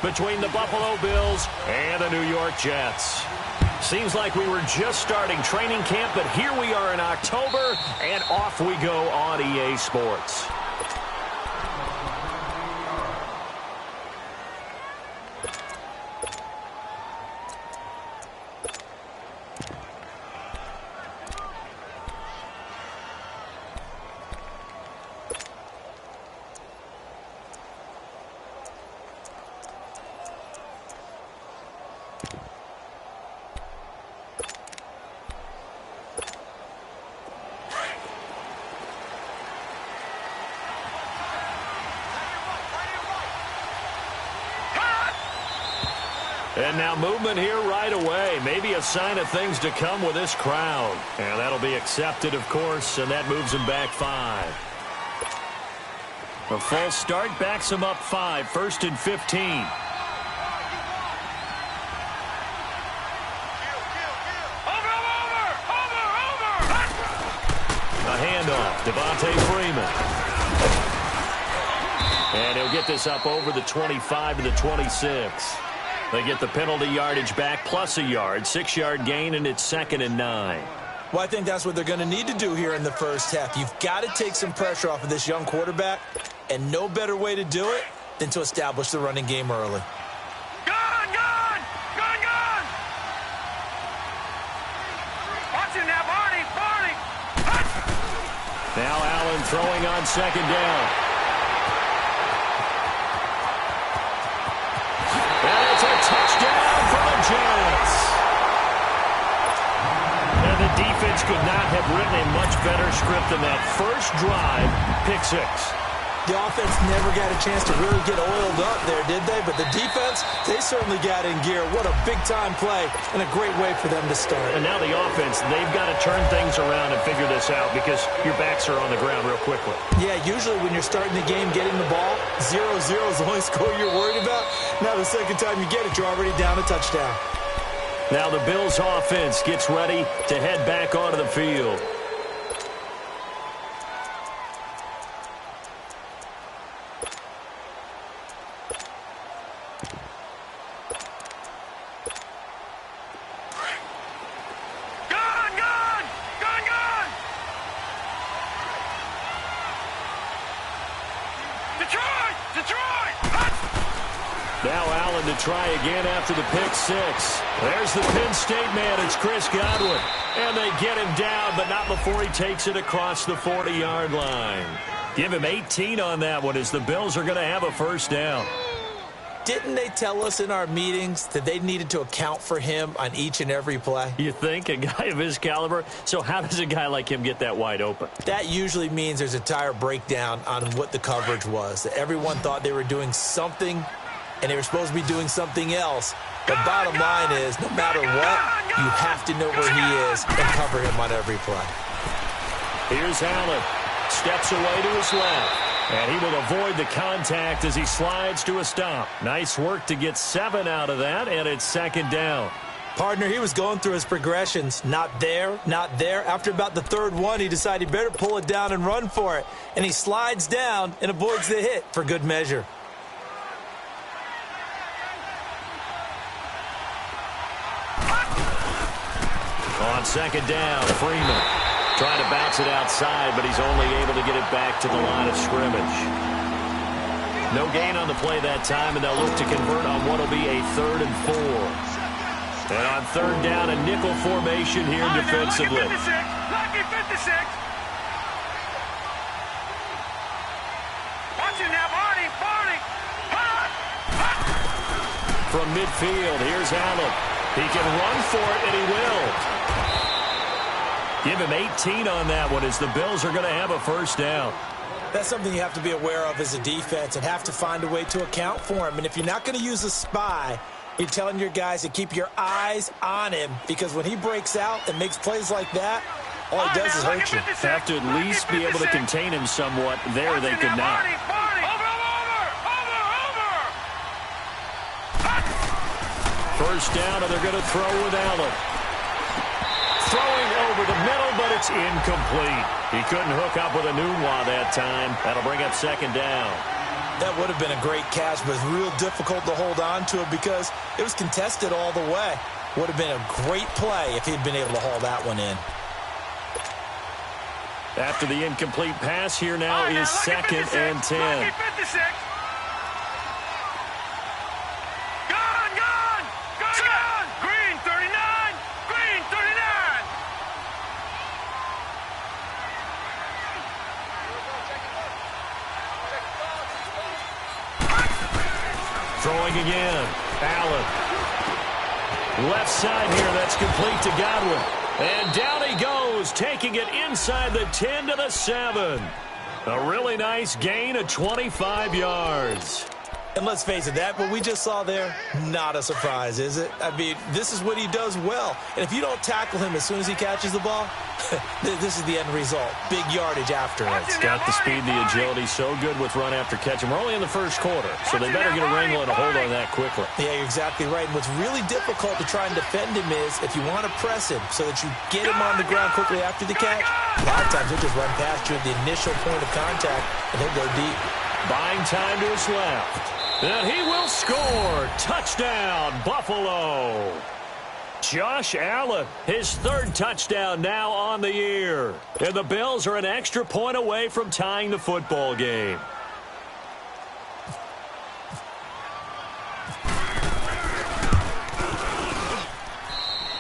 between the Buffalo Bills and the New York Jets. Seems like we were just starting training camp, but here we are in October, and off we go on EA Sports. And now movement here right away. Maybe a sign of things to come with this crowd. And that'll be accepted, of course, and that moves him back 5. A false start backs him up 5, 1st and 15. A handoff, Devontae Freeman. And he'll get this up over the 25 to the 26. They get the penalty yardage back plus a yard, 6-yard gain, and it's 2nd and 9. Well, I think that's what they're going to need to do here in the first half. You've got to take some pressure off of this young quarterback, and no better way to do it than to establish the running game early. Gone! Watch it now, Barney! Now Allen throwing on 2nd down. It's a touchdown for the Jets. And the defense could not have written a much better script than that first drive, pick 6. The offense never got a chance to really get oiled up there, did they? But the defense, they certainly got in gear. What a big-time play and a great way for them to start. And now the offense, they've got to turn things around and figure this out because your backs are on the ground real quickly. Yeah, usually when you're starting the game getting the ball, 0-0 is the only score you're worried about. Now the second time you get it, you're already down a touchdown. Now the Bills' offense gets ready to head back onto the field. Now Allen to try again after the pick 6. There's the Penn State man. It's Chris Godwin. And they get him down, but not before he takes it across the 40-yard line. Give him 18 on that one as the Bills are going to have a first down. Didn't they tell us in our meetings that they needed to account for him on each and every play? You think? A guy of his caliber? So how does a guy like him get that wide open? That usually means there's a tire breakdown on what the coverage was. Everyone thought they were doing something, and they were supposed to be doing something else. The bottom line is, no matter what, you have to know where he is and cover him on every play. Here's Allen. Steps away to his left. And he will avoid the contact as he slides to a stop. Nice work to get 7 out of that, and it's 2nd down. Partner, he was going through his progressions. Not there, not there. After about the 3rd one, he decided he better pull it down and run for it. And he slides down and avoids the hit for good measure. On 2nd down, Freeman trying to bounce it outside, but he's only able to get it back to the line of scrimmage. No gain on the play that time, and they'll look to convert on what will be a 3rd and 4. And on 3rd down, a nickel formation here defensively. Lucky 56. Watch it now, Barney. From midfield, here's Allen. He can run for it, and he will. Give him 18 on that one as the Bills are going to have a first down. That's something you have to be aware of as a defense and have to find a way to account for him. And if you're not going to use a spy, you're telling your guys to keep your eyes on him, because when he breaks out and makes plays like that, all he does is hurt you. Have to at least be able to contain him somewhat. There they could not. First down, and they're going to throw with Allen. Throwing over the middle, but it's incomplete. He couldn't hook up with a Nunwa that time. That'll bring up 2nd down. That would have been a great catch, but it's real difficult to hold on to it because it was contested all the way. Would have been a great play if he'd been able to haul that one in. After the incomplete pass, here now is 2nd and 10. Gone, gone! Gone, gone! Green 39! Green 39! Throwing again. Allen. Left side here, that's complete to Godwin. And down he goes, taking it inside the 10 to the 7. A really nice gain of 25 yards. And let's face it, that what we just saw there, not a surprise, is it? I mean, this is what he does well. And if you don't tackle him as soon as he catches the ball, this is the end result. Big yardage after it. It's got the speed, the agility, so good with run after catch. And we're only in the first quarter, so they better get a wrangle and a hold on that quickly. Yeah, you're exactly right. And what's really difficult to try and defend him is if you want to press him so that you get him on the ground quickly after the catch, a lot of times he'll just run past you at the initial point of contact, and he'll go deep. Buying time to his left. And he will score. Touchdown, Buffalo. Josh Allen, his 3rd touchdown now on the year. And the Bills are an extra point away from tying the football game.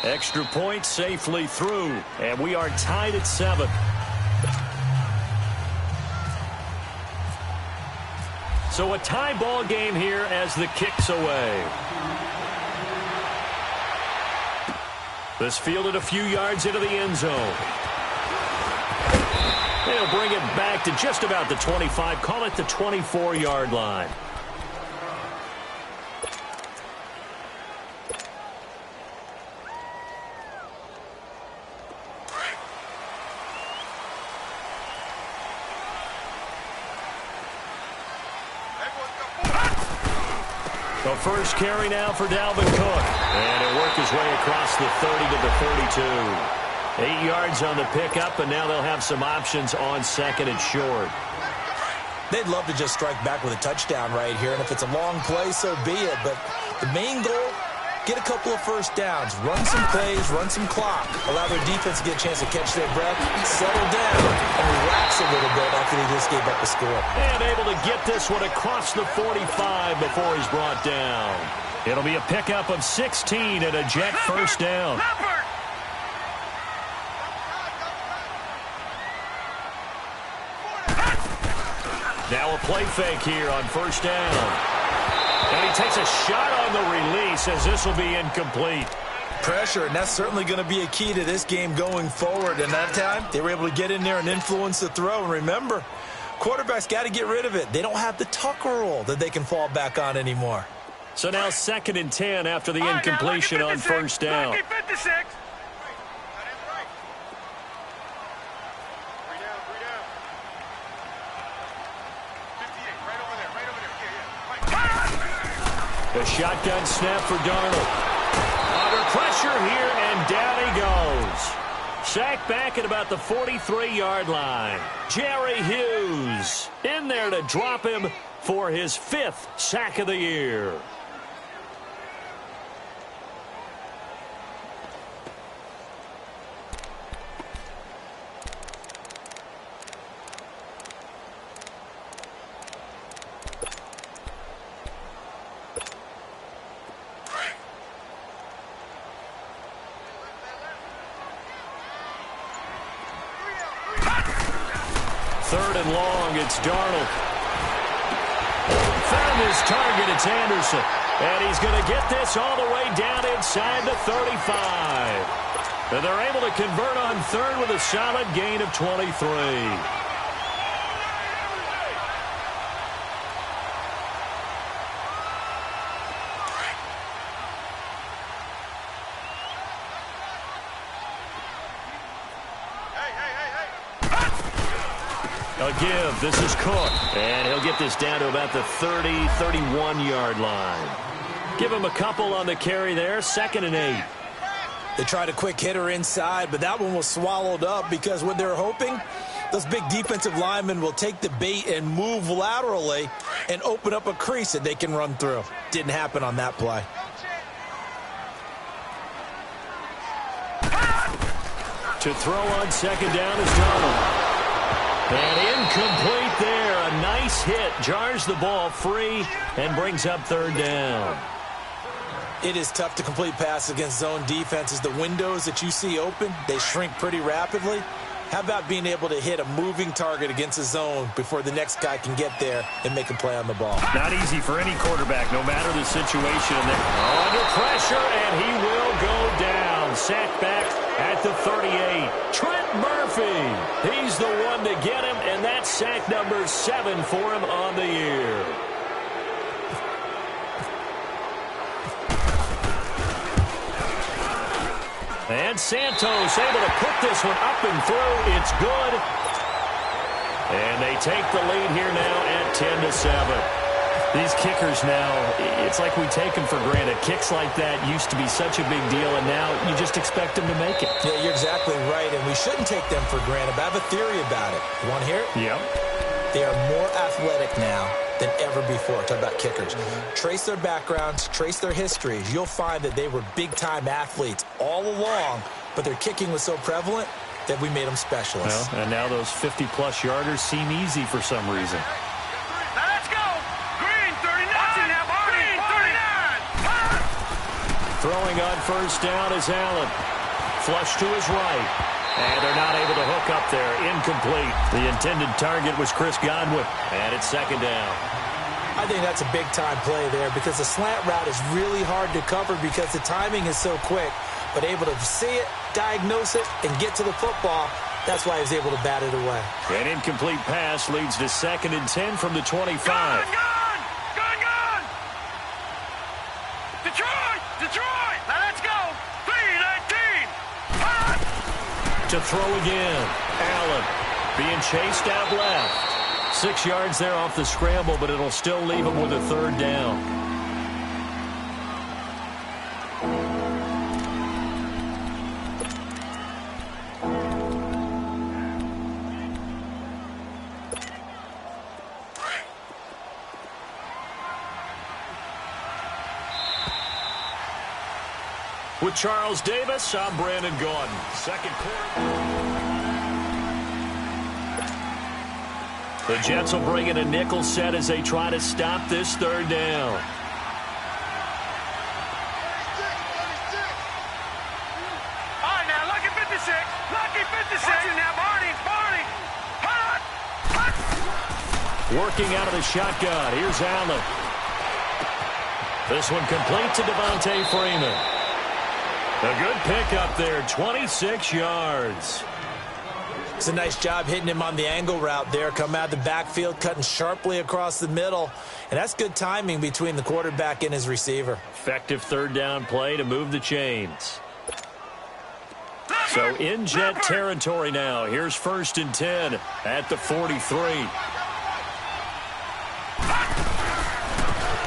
Extra point safely through. And we are tied at 7. So a tie ball game here as the kick's away. This fielded a few yards into the end zone. They'll bring it back to just about the 25. Call it the 24-yard line. The first carry now for Dalvin Cook. And he'll work his way across the 30 to the 32. 8 yards on the pickup, and now they'll have some options on 2nd and short. They'd love to just strike back with a touchdown right here, and if it's a long play, so be it. But the main goal, get a couple of first downs, run some plays, run some clock, allow their defense to get a chance to catch their breath, settle down, and relax a little bit after they just gave up the score. And able to get this one across the 45 before he's brought down. It'll be a pickup of 16 and a Jet first down. Now a play fake here on first down. And he takes a shot on the release as this will be incomplete. Pressure, and that's certainly going to be a key to this game going forward. And that time, they were able to get in there and influence the throw. And remember, quarterbacks got to get rid of it. They don't have the Tucker rule that they can fall back on anymore. So now 2nd and 10 after the incompletion on first down. The shotgun snap for Darnold. Under pressure here, and down he goes. Sacked back at about the 43-yard line. Jerry Hughes in there to drop him for his 5th sack of the year. Third and long, it's Darnold. Found his target, it's Anderson. And he's going to get this all the way down inside the 35. And they're able to convert on 3rd with a solid gain of 23. A give. This is Cook. And he'll get this down to about the 30, 31-yard line. Give him a couple on the carry there. 2nd and 8. They tried a quick hitter inside, but that one was swallowed up because what they're hoping Those big defensive linemen will take the bait and move laterally and open up a crease that they can run through. Didn't happen on that play. To throw on second down is Donald. And incomplete there. A nice hit. Jars the ball free and brings up third down. It is tough to complete passes against zone defenses. The windows that you see open, they shrink pretty rapidly. How about being able to hit a moving target against a zone before the next guy can get there and make a play on the ball? Not easy for any quarterback, no matter the situation. Under pressure, and he will go down. Sacked back at the 38. Trent Murphy. He's the one to get him, and that's sack number 7 for him on the year. And Santos able to put this one up and through. It's good. And they take the lead here now at 10-7. These kickers now, it's like we take them for granted. Kicks like that used to be such a big deal, and now you just expect them to make it. Yeah, you're exactly right, and we shouldn't take them for granted. But I have a theory about it. You want to hear it? Yep. They are more athletic now than ever before. Talk about kickers. Trace their backgrounds, trace their histories. You'll find that they were big-time athletes all along, but their kicking was so prevalent that we made them specialists. Well, and now those 50-plus yarders seem easy for some reason. Let's go. Green 39. Green 39. Throwing on first down is Allen. Flush to his right. And they're not able to hook up there. Incomplete. The intended target was Chris Godwin. And it's second down. I think that's a big-time play there because the slant route is really hard to cover because the timing is so quick. But able to see it, diagnose it, and get to the football, that's why he was able to bat it away. An incomplete pass leads to 2nd and 10 from the 25. Gone. Detroit. Now let's go. 3-19. To throw again. Allen being chased out left. 6 yards there off the scramble, but it'll still leave him with a third down. With Charles Davis, I'm Brandon Gordon. Second quarter. The Jets will bring in a nickel set as they try to stop this third down. All right, now, lucky 56. Lucky 56. Watch it now, Barney. Hut. Working out of the shotgun. Here's Allen. This one complete to Devontae Freeman. A good pickup there, 26 yards. It's a nice job hitting him on the angle route there. Come out of the backfield, cutting sharply across the middle. And that's good timing between the quarterback and his receiver. Effective third down play to move the chains. So in Jet territory now. Here's 1st and 10 at the 43.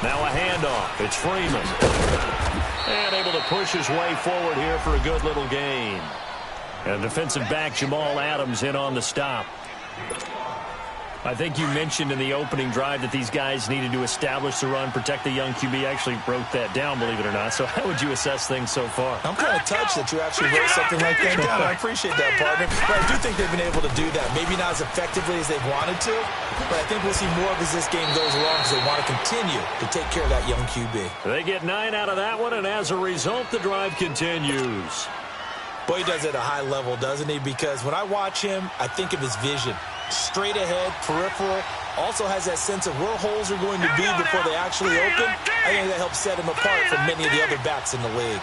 Now a handoff. It's Freeman. And able to push his way forward here for a good little gain. And defensive back Jamal Adams in on the stop. I think you mentioned in the opening drive that these guys needed to establish the run, protect the young QB. I actually wrote that down, believe it or not. So how would you assess things so far? I'm kind of touched that you actually wrote something like that down. I appreciate that, partner. But I do think they've been able to do that. Maybe not as effectively as they've wanted to, but I think we'll see more of as this game goes along because they want to continue to take care of that young QB. They get 9 out of that one, and as a result, the drive continues. Boy, he does it at a high level, doesn't he? Because when I watch him, I think of his vision. Straight ahead, peripheral, also has that sense of where holes are going to be before they actually open. I think that helps set him apart from many of the other backs in the league.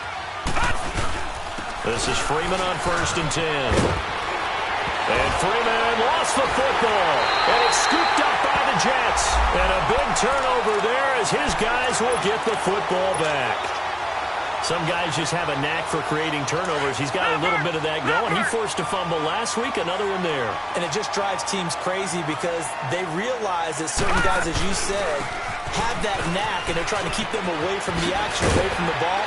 This is Freeman on 1st and 10. And Freeman lost the football, and it's scooped up by the Jets. And a big turnover there as his guys will get the football back. Some guys just have a knack for creating turnovers. He's got a little bit of that going. He forced a fumble last week, another one there. And it just drives teams crazy because they realize that certain guys, as you said, have that knack, and they're trying to keep them away from the action, away from the ball.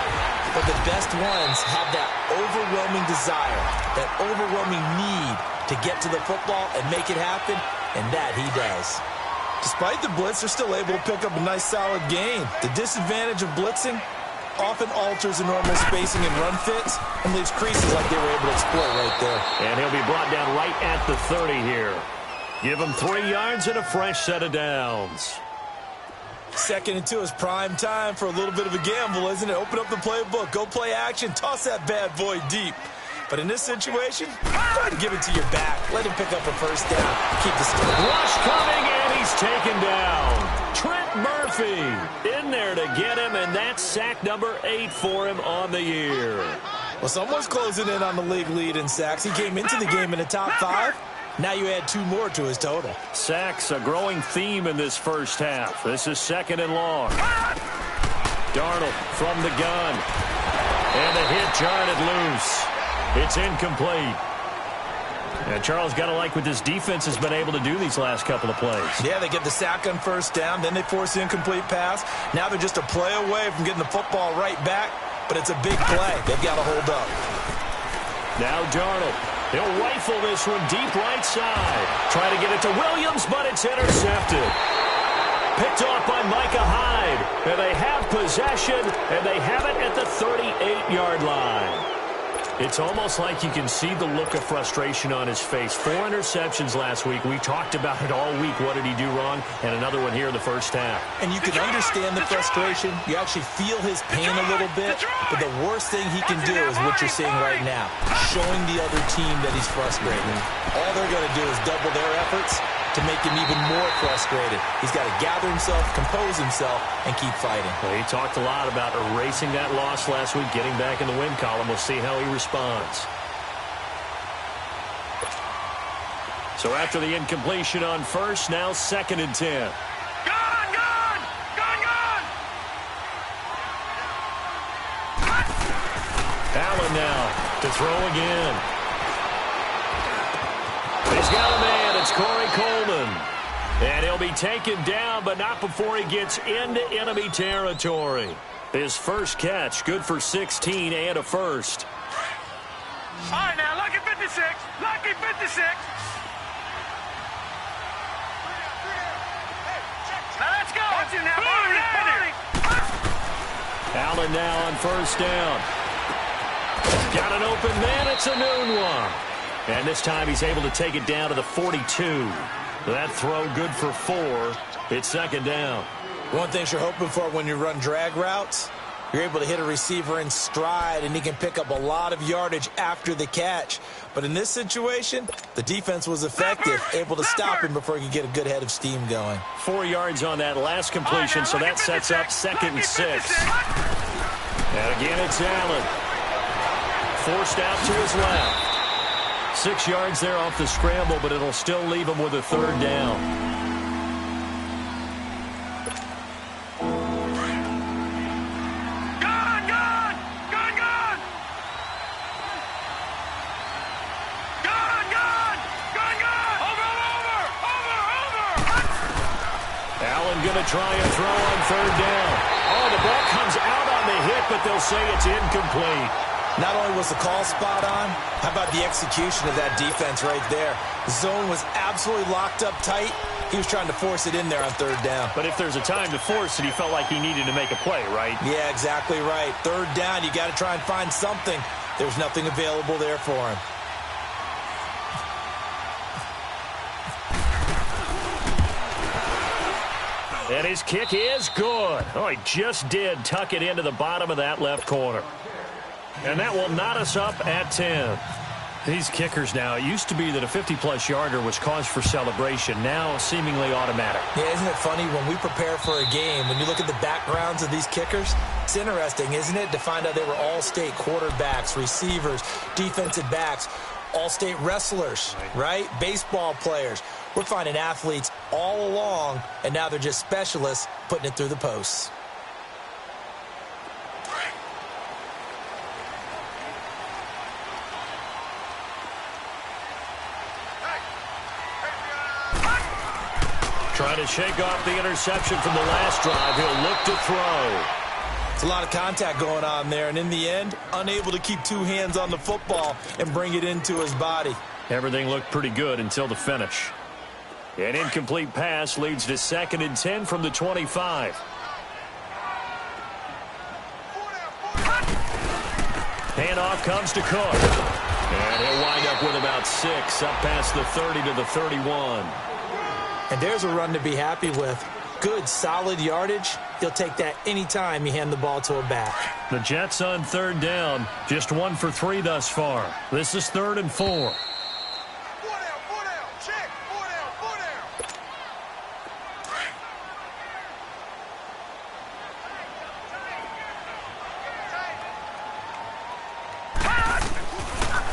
But the best ones have that overwhelming desire, that overwhelming need to to get to the football and make it happen, and that he does. Despite the blitz, they're still able to pick up a nice, solid gain. The disadvantage of blitzing often alters the normal spacing and run fits and leaves creases like they were able to exploit right there. And he'll be brought down right at the 30 here. Give him 3 yards and a fresh set of downs. 2nd and 2 is prime time for a little bit of a gamble, isn't it? Open up the playbook, go play action, toss that bad boy deep. But in this situation, try to give it to your back. Let him pick up a first down. Keep the stick. Rush coming, and he's taken down. Trent Murphy in there to get him, and that's sack number 8 for him on the year. Well, someone's closing in on the league lead in sacks. He came into the game in the top 5. Now you add 2 more to his total. Sacks, a growing theme in this first half. This is 2nd and long. Darnold from the gun. And the hit jarred it loose. It's incomplete. And Charles, got to like what this defense has been able to do these last couple of plays. Yeah, they get the sack on first down, then they force the incomplete pass. Now they're just a play away from getting the football right back, but it's a big play. They've got to hold up. Now Darnold. He'll rifle this one deep right side. Try to get it to Williams, but it's intercepted. Picked off by Micah Hyde. And they have possession, and they have it at the 38-yard line. It's almost like you can see the look of frustration on his face. 4 interceptions last week. We talked about it all week. What did he do wrong? And another one here in the first half. And you can understand the frustration. You actually feel his pain a little bit. But the worst thing he can do is what you're seeing right now. Showing the other team that he's frustrated. All they're going to do is double their efforts to make him even more frustrated. He's got to gather himself, compose himself, and keep fighting. Well, he talked a lot about erasing that loss last week, getting back in the win column. We'll see how he responds. So after the incompletion on first, now 2nd and 10. Allen now to throw again. He's got a man. It's Corey Coleman. And he'll be taken down, but not before he gets into enemy territory. His first catch, good for 16 and a first. All right, now, lucky 56. Lucky 56. Now, let's go. Watch him now. Allen now on first down. Got an open man. It's a noon one. And this time he's able to take it down to the 42. That throw good for 4. It's 2nd down. One thing you're hoping for when you run drag routes, you're able to hit a receiver in stride, and he can pick up a lot of yardage after the catch. But in this situation, the defense was effective, able to stop him before he could get a good head of steam going. 4 yards on that last completion, so that sets up 2nd and 6. And again, it's Allen. Forced out to his left. 6 yards there off the scramble, but it'll still leave him with a 3rd down. Allen going to try and throw on 3rd down. Oh, the ball comes out on the hit, but they'll say it's incomplete. Not only was the call spot on, how about the execution of that defense right there? The zone was absolutely locked up tight. He was trying to force it in there on 3rd down. But if there's a time to force it, he felt like he needed to make a play, right? Yeah, exactly right. 3rd down, you got to try and find something. There's nothing available there for him. And his kick is good. Oh, he just did tuck it into the bottom of that left corner. And that will knot us up at 10. These kickers now, it used to be that a 50-plus yarder was cause for celebration. Now seemingly automatic. Yeah, isn't it funny when we prepare for a game, when you look at the backgrounds of these kickers, it's interesting, isn't it, to find out they were all-state quarterbacks, receivers, defensive backs, all-state wrestlers, right? Baseball players. We're finding athletes all along, and now they're just specialists putting it through the posts. Trying to shake off the interception from the last drive. He'll look to throw. It's a lot of contact going on there, and in the end, unable to keep 2 hands on the football and bring it into his body. Everything looked pretty good until the finish. An incomplete pass leads to 2nd and 10 from the 25. Handoff comes to Cook. And he'll wind up with about 6, up past the 30 to the 31. And there's a run to be happy with. Good, solid yardage. He'll take that anytime you hand the ball to a back. The Jets on 3rd down. Just 1 for 3 thus far. This is 3rd and 4.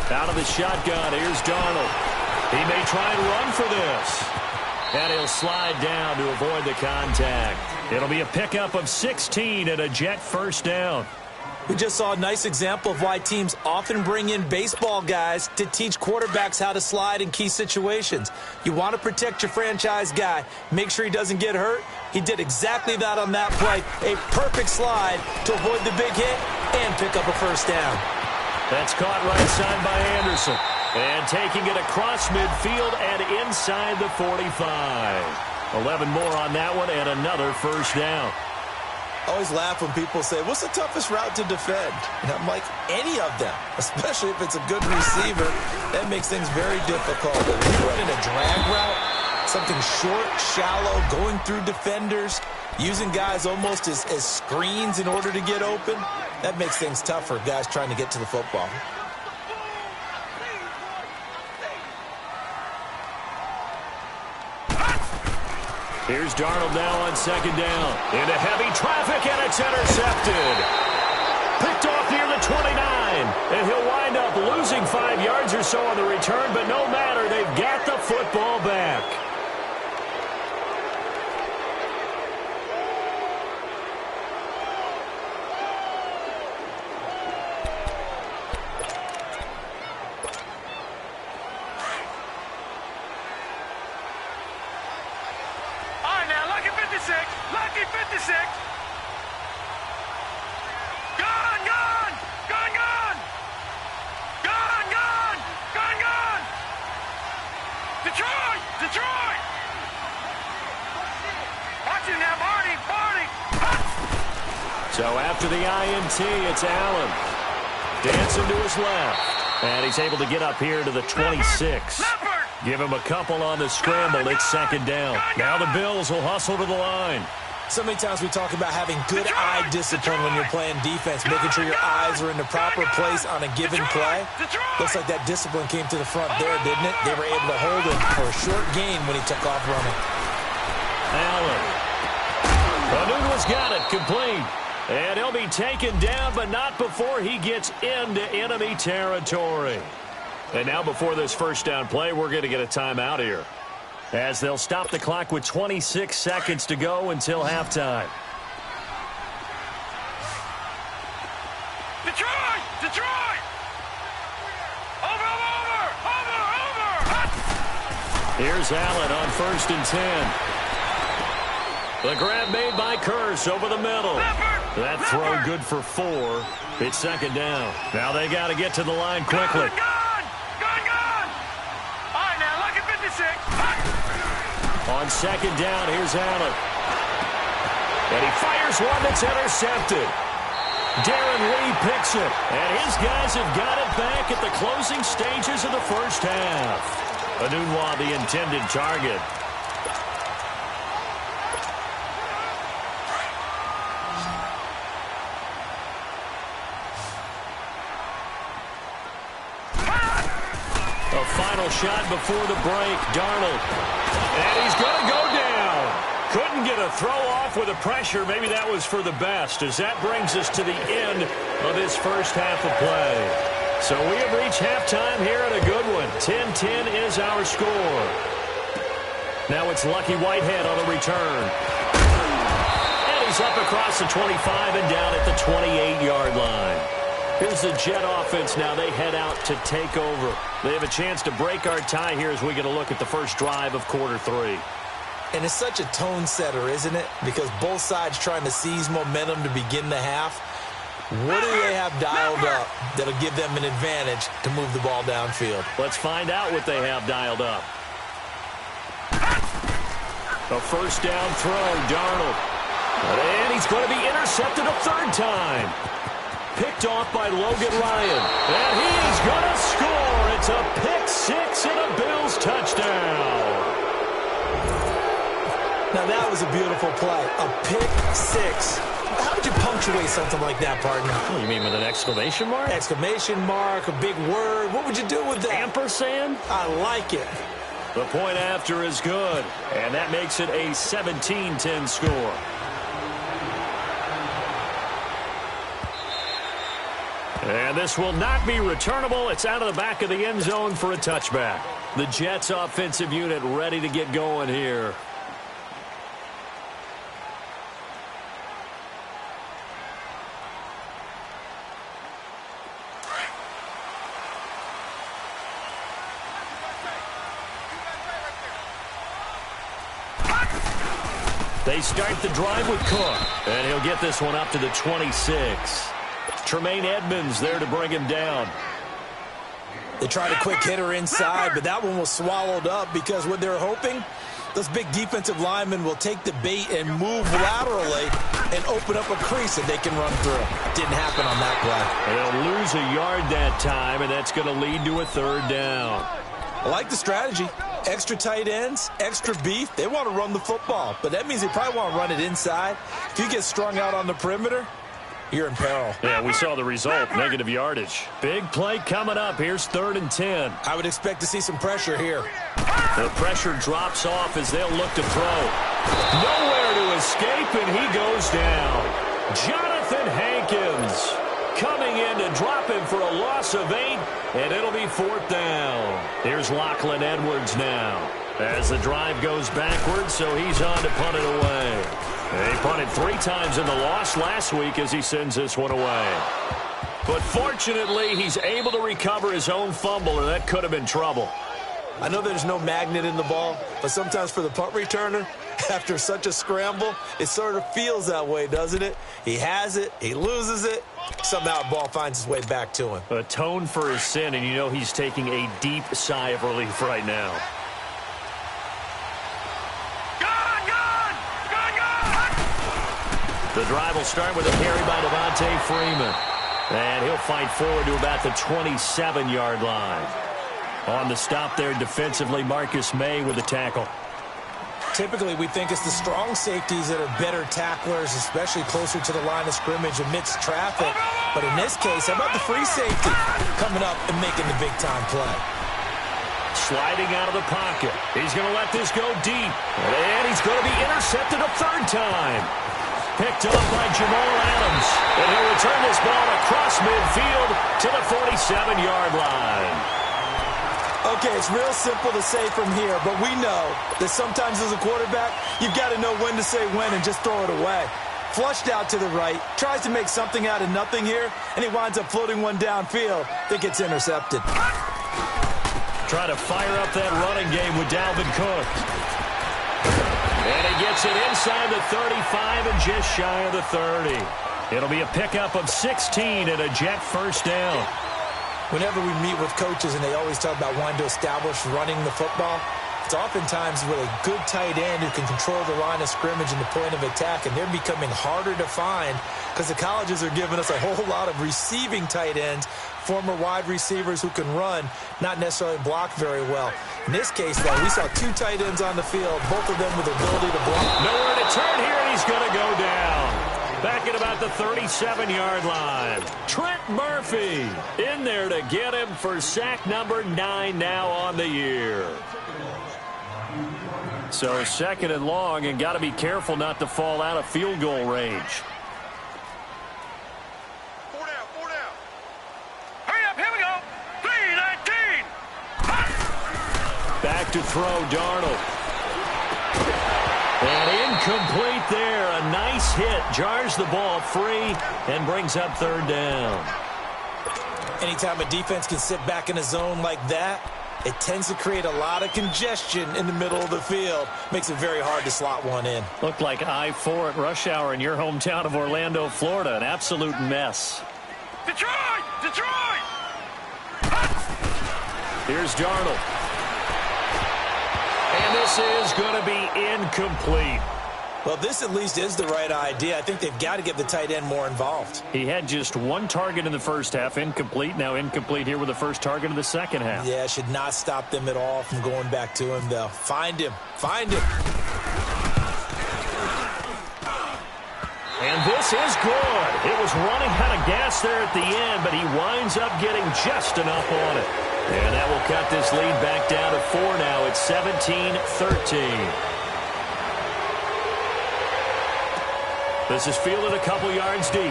Out of the shotgun, here's Darnold. He may try and run for this. And he'll slide down to avoid the contact. It'll be a pickup of 16 and a Jet first down. We just saw a nice example of why teams often bring in baseball guys to teach quarterbacks how to slide in key situations. You want to protect your franchise guy. Make sure he doesn't get hurt. He did exactly that on that play. A perfect slide to avoid the big hit and pick up a first down. That's caught right side by Anderson. And taking it across midfield and inside the 45. 11 more on that one and another first down. I always laugh when people say, what's the toughest route to defend? And I'm like, any of them, especially if it's a good receiver. That makes things very difficult. If you run in a drag route, something short, shallow, going through defenders, using guys almost as screens in order to get open, that makes things tough for guys trying to get to the football. Here's Darnold now on 2nd down. Into heavy traffic, and it's intercepted. Picked off near the 29. And he'll wind up losing 5 yards or so on the return, but no matter, they've got the football back. Lucky 56. Gone, gone, gone, gone. Gone, gone, gone, gone. Detroit, Detroit. Watch it now, Marty, Marty. So after the INT, it's Allen. Dancing to his left. And he's able to get up here to the 26. Give him a couple on the scramble. It's 2nd down. Now the Bills will hustle to the line. So many times we talk about having good eye discipline when you're playing defense, making sure your eyes are in the proper place on a given play. Looks like that discipline came to the front there, didn't it? They were able to hold him for a short gain when he took off running. Allen. Anunu's got it, complete. And he'll be taken down, but not before he gets into enemy territory. And now before this first down play, we're going to get a timeout here, as they'll stop the clock with 26 seconds to go until halftime. Detroit! Detroit! Over, over, over, over! Here's Allen on 1st and 10. The grab made by Curse over the middle. That throw good for 4. It's 2nd down. Now they got to get to the line quickly. On 2nd down, here's Allen. And he fires one that's intercepted. Darren Lee picks it. And his guys have got it back at the closing stages of the first half. Anunwa, the intended target. A final shot before the break. Darnold. And he's going to go down. Couldn't get a throw off with the pressure. Maybe that was for the best, as that brings us to the end of this first half of play. So we have reached halftime here at a good one. 10-10 is our score. Now it's Lucky Whitehead on the return. And he's up across the 25 and down at the 28-yard line. Here's the Jet offense now. They head out to take over. They have a chance to break our tie here as we get a look at the first drive of quarter 3. And it's such a tone setter, isn't it? Because both sides trying to seize momentum to begin the half. What do they have dialed up that'll give them an advantage to move the ball downfield? Let's find out what they have dialed up. A first down throw, Darnold. And he's going to be intercepted a third time. Picked off by Logan Ryan. And he's going to score. It's a pick six and a Bills touchdown. Now that was a beautiful play. A pick six. How would you punctuate something like that, partner? Oh, you mean with an exclamation mark? Exclamation mark, a big word. What would you do with that? Ampersand? I like it. The point after is good, and that makes it a 17-10 score. And this will not be returnable. It's out of the back of the end zone for a touchback. The Jets offensive unit ready to get going here. They start the drive with Cook, and he'll get this one up to the 26. Tremaine Edmonds there to bring him down. They tried a quick hitter inside, but that one was swallowed up because what they're hoping, those big defensive linemen will take the bait and move laterally and open up a crease that they can run through. Didn't happen on that play. They'll lose a yard that time, and that's going to lead to a third down. I like the strategy. Extra tight ends, extra beef. They want to run the football, but that means they probably want to run it inside. If you get strung out on the perimeter, you're in peril. Yeah, we saw the result, negative yardage. Big play coming up. Here's 3rd and 10. I would expect to see some pressure here. The pressure drops off as they'll look to throw. Nowhere to escape, and he goes down. Jonathan Hankins coming in to drop him for a loss of 8, and it'll be 4th down. Here's Lachlan Edwards now as the drive goes backwards, so he's on to punt it away. He punted 3 times in the loss last week as he sends this one away. But fortunately, he's able to recover his own fumble, or that could have been trouble. I know there's no magnet in the ball, but sometimes for the punt returner, after such a scramble, it sort of feels that way, doesn't it? He has it, he loses it, somehow the ball finds its way back to him. Atone for his sin, and you know he's taking a deep sigh of relief right now. The drive will start with a carry by Devontae Freeman. And he'll fight forward to about the 27-yard line. On the stop there defensively, Marcus May with the tackle. Typically, we think it's the strong safeties that are better tacklers, especially closer to the line of scrimmage amidst traffic. But in this case, how about the free safety coming up and making the big-time play? Sliding out of the pocket. He's going to let this go deep. And he's going to be intercepted a 3rd time. Picked up by Jamal Adams. And he'll return this ball across midfield to the 47-yard line. Okay, it's real simple to say from here, but we know that sometimes as a quarterback, you've got to know when to say when and just throw it away. Flushed out to the right, tries to make something out of nothing here, and he winds up floating one downfield that gets intercepted. Trying to fire up that running game with Dalvin Cook. And he gets it inside the 35 and just shy of the 30. It'll be a pickup of 16 and a Jet first down. Whenever we meet with coaches and they always talk about wanting to establish running the football, it's oftentimes with a good tight end who can control the line of scrimmage and the point of attack, and they're becoming harder to find because the colleges are giving us a whole lot of receiving tight ends, former wide receivers who can run, not necessarily block very well. In this case, though, we saw 2 tight ends on the field, both of them with the ability to block. Nowhere to turn here, and he's going to go down. Back at about the 37-yard line. Trent Murphy in there to get him for sack number 9 now on the year. So 2nd and long, and got to be careful not to fall out of field goal range. 4 down, 4 down. Hurry up, here we go. 3-19. Back to throw, Darnold. And incomplete there. A nice hit. Jars the ball free and brings up 3rd down. Anytime a defense can sit back in a zone like that, It tends to create a lot of congestion in the middle of the field. Makes it very hard to slot one in. Looked like I-4 at rush hour in your hometown of Orlando, Florida. An absolute mess. Detroit! Detroit! Here's Darnold. And this is going to be incomplete. Well, this at least is the right idea. I think they've got to get the tight end more involved. He had just one target in the first half, incomplete. Now incomplete here with the first target of the second half. Yeah, should not stop them at all from going back to him, though. Find him. Find him. And this is good. It was running out of gas there at the end, but he winds up getting just enough on it. And that will cut this lead back down to 4 now. It's 17-13. This is fielded a couple yards deep.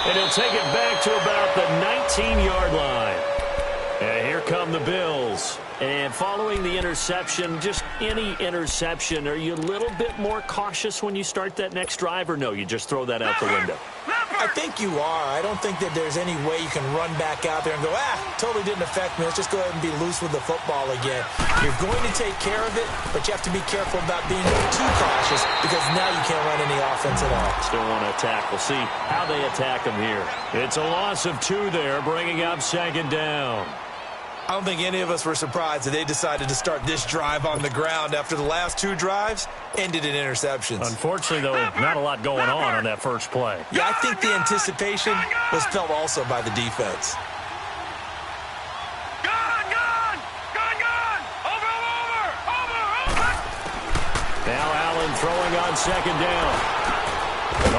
And he'll take it back to about the 19-yard line. And here come the Bills. And following the interception, just any interception, are you a little bit more cautious when you start that next drive, or no, you just throw that out the window? I think you are. I don't think that there's any way you can run back out there and go, totally didn't affect me. Let's just go ahead and be loose with the football again. You're going to take care of it, but you have to be careful about being too cautious because now you can't run any offense at all. Still want to attack. We'll see how they attack them here. It's a loss of 2 there, bringing up second down. I don't think any of us were surprised that they decided to start this drive on the ground after the last 2 drives ended in interceptions. Unfortunately, though, not a lot going on that first play. Yeah, I think the anticipation was felt also by the defense. Now Allen throwing on second down.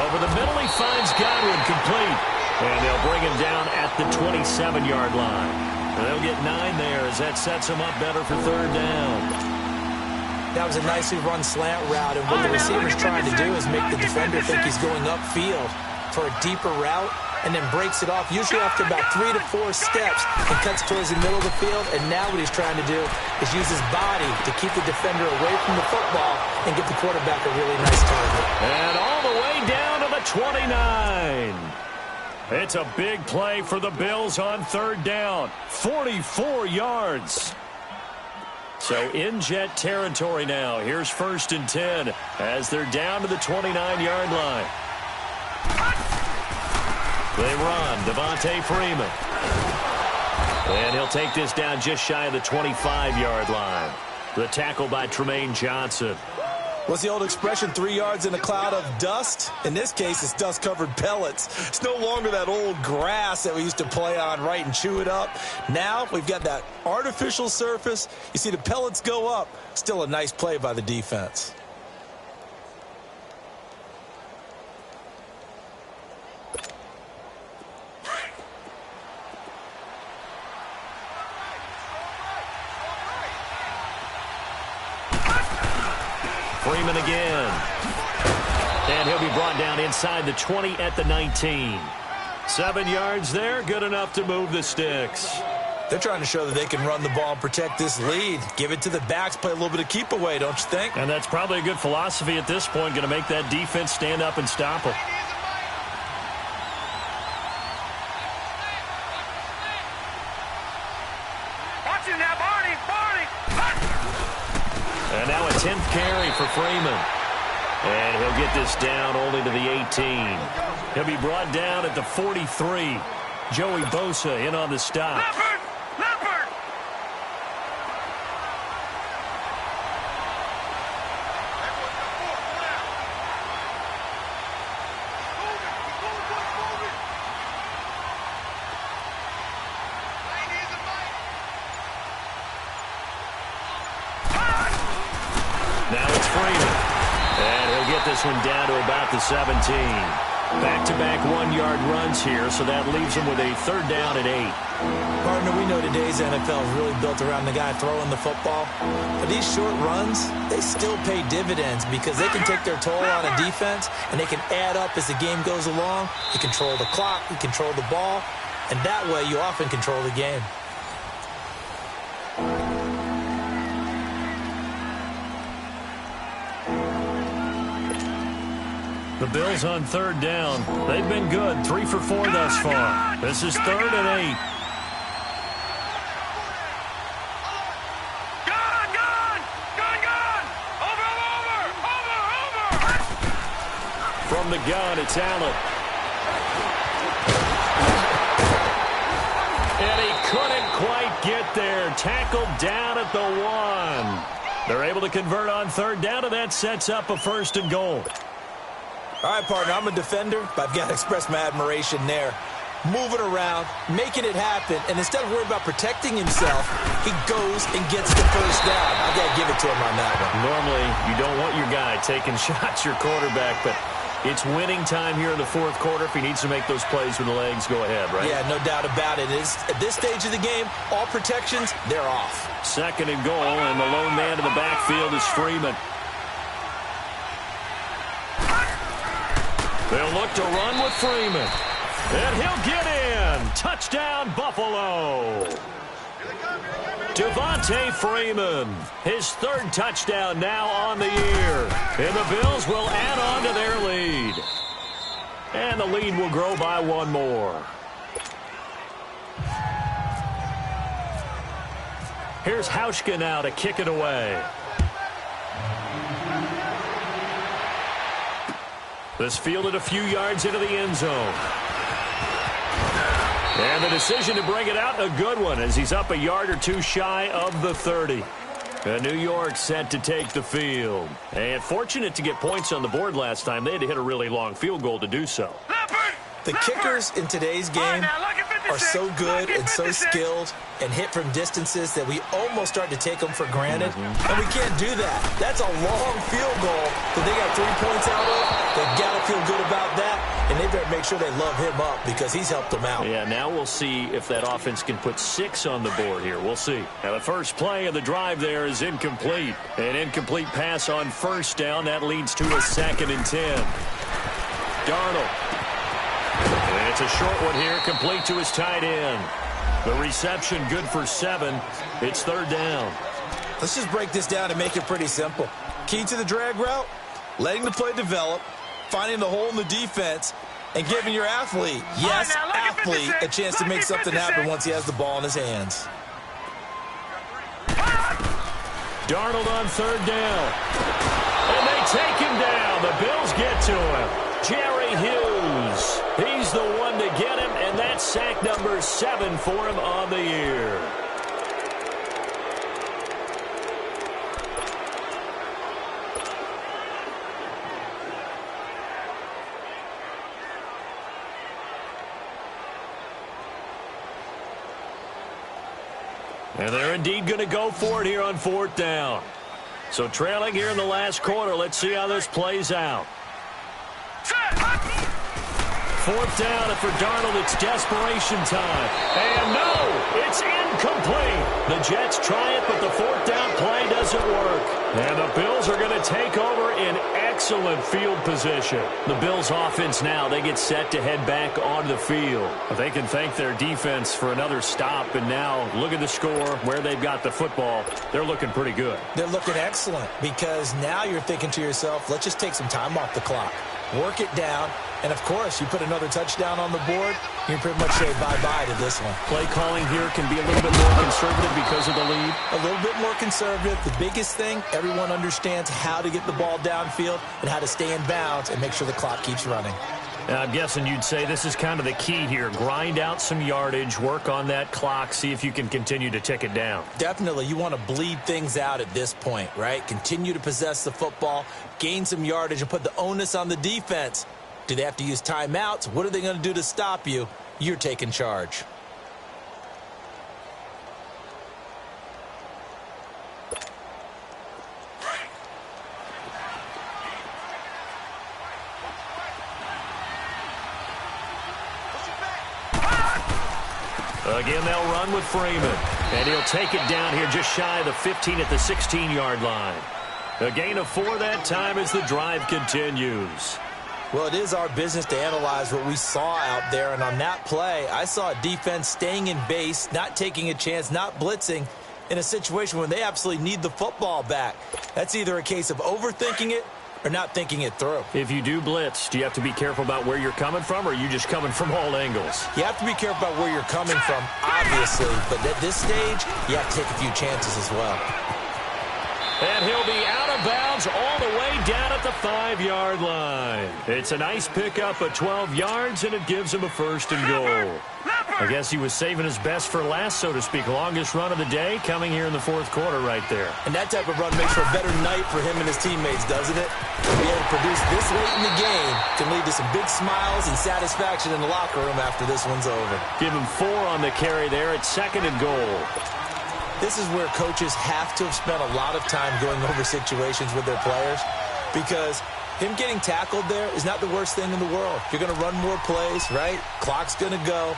Over the middle, he finds Godwin complete. And they'll bring him down at the 27-yard line. They'll get 9 there as that sets them up better for third down. That was a nicely run slant route, and what the receiver's trying to do is make the defender think he's going upfield for a deeper route and then breaks it off, usually after about 3 to 4 steps, and cuts towards the middle of the field. And now what he's trying to do is use his body to keep the defender away from the football and get the quarterback a really nice target. And all the way down to the 29. It's a big play for the Bills on third down. 44 yards. So in Jet territory now. Here's 1st and 10 as they're down to the 29-yard line. They run. Devontae Freeman. And he'll take this down just shy of the 25-yard line. The tackle by Tremaine Johnson. What's the old expression, 3 yards in a cloud of dust? In this case, it's dust-covered pellets. It's no longer that old grass that we used to play on, right, and chew it up. Now we've got that artificial surface. You see the pellets go up. Still a nice play by the defense. Freeman again. And he'll be brought down inside the 20 at the 19. 7 yards there, good enough to move the sticks. They're trying to show that they can run the ball and protect this lead. Give it to the backs, play a little bit of keep away, don't you think? And that's probably a good philosophy at this point, going to make that defense stand up and stop them. And now a 10th carry for Freeman. And he'll get this down only to the 18. He'll be brought down at the 43. Joey Bosa in on the stop. Now it's Freeman. And he'll get this one down to about the 17. Back-to-back 1-yard runs here, so that leaves him with a third down at 8. Partner, we know today's NFL is really built around the guy throwing the football. But these short runs, they still pay dividends because they can take their toll on a defense, and they can add up as the game goes along. You control the clock, you control the ball, and that way you often control the game. The Bills on third down. They've been good. 3 for 4 thus far. This is 3rd and 8. from the gun, it's Allen. And he couldn't quite get there. Tackled down at the 1. They're able to convert on third down, and that sets up a 1st and goal. All right, partner, I'm a defender, but I've got to express my admiration there. Moving around, making it happen, and instead of worrying about protecting himself, he goes and gets the first down. I've got to give it to him on that one. Normally, you don't want your guy taking shots, your quarterback, but it's winning time here in the 4th quarter. If he needs to make those plays with the legs, go ahead, right? Yeah, no doubt about it. At this stage of the game, all protections, they're off. 2nd and goal, and the lone man in the backfield is Freeman. They'll look to run with Freeman. And he'll get in. Touchdown, Buffalo. Devontae Freeman, his 3rd touchdown now on the year. And the Bills will add on to their lead. And the lead will grow by 1 more. Here's Hauschka now to kick it away. This fielded a few yards into the end zone. And the decision to bring it out, a good one, as he's up a yard or 2 shy of the 30. And New York set to take the field. And fortunate to get points on the board last time. They had to hit a really long field goal to do so. The kickers in today's game are so good and so skilled and hit from distances that we almost start to take them for granted. And we can't do that. That's a long field goal that they got 3 points out of. They've got to feel good about that, and they better make sure they love him up because he's helped them out. Yeah, now we'll see if that offense can put 6 on the board here. We'll see. Now the first play of the drive there is incomplete. An incomplete pass on 1st down. That leads to a 2nd and 10. Darnold. And it's a short one here, complete to his tight end. The reception good for 7. It's 3rd down. Let's just break this down and make it pretty simple. Key to the drag route, letting the play develop, finding the hole in the defense, and giving your athlete, yes, athlete, a chance to make something happen once he has the ball in his hands. Darnold on 3rd down. And they take him down. The Bills get to him. Jerry Hughes. He's the one to get him, and that's sack number 7 for him on the year. And they're indeed going to go for it here on 4th down. So trailing here in the last quarter. Let's see how this plays out. 4th down, and for Darnold, it's desperation time. And no, it's incomplete. The Jets try it, but the 4th down play doesn't work. And the Bills are going to take over in excellent field position. The Bills offense now, they get set to head back onto the field. But they can thank their defense for another stop. And now look at the score, where they've got the football. They're looking pretty good. They're looking excellent because now you're thinking to yourself, let's just take some time off the clock. Work it down, and of course, you put another touchdown on the board, you pretty much say bye-bye to this one. Play calling here can be a little bit more conservative because of the lead. A little bit more conservative. The biggest thing, everyone understands how to get the ball downfield and how to stay in bounds and make sure the clock keeps running. And I'm guessing you'd say this is kind of the key here. Grind out some yardage, work on that clock, see if you can continue to tick it down. Definitely. You want to bleed things out at this point, right? Continue to possess the football, gain some yardage, and put the onus on the defense. Do they have to use timeouts? What are they going to do to stop you? You're taking charge. Again, they'll run with Freeman. And he'll take it down here just shy of the 15 at the 16-yard line. A gain of 4 that time as the drive continues. Well, it is our business to analyze what we saw out there. And on that play, I saw a defense staying in base, not taking a chance, not blitzing in a situation when they absolutely need the football back. That's either a case of overthinking it or not thinking it through. If you do blitz, do you have to be careful about where you're coming from, or are you just coming from all angles? You have to be careful about where you're coming from, obviously. But at this stage, you have to take a few chances as well. And he'll be out of of bounds all the way down at the 5-yard line. It's a nice pickup of 12 yards, and it gives him a 1st and goal. I guess he was saving his best for last, so to speak. Longest run of the day coming here in the 4th quarter right there. And that type of run makes for a better night for him and his teammates, doesn't it? To be able to produce this late in the game can lead to some big smiles and satisfaction in the locker room after this one's over. Give him 4 on the carry there at 2nd and goal. This is where coaches have to have spent a lot of time going over situations with their players, because him getting tackled there is not the worst thing in the world. You're going to run more plays, right? Clock's going to go.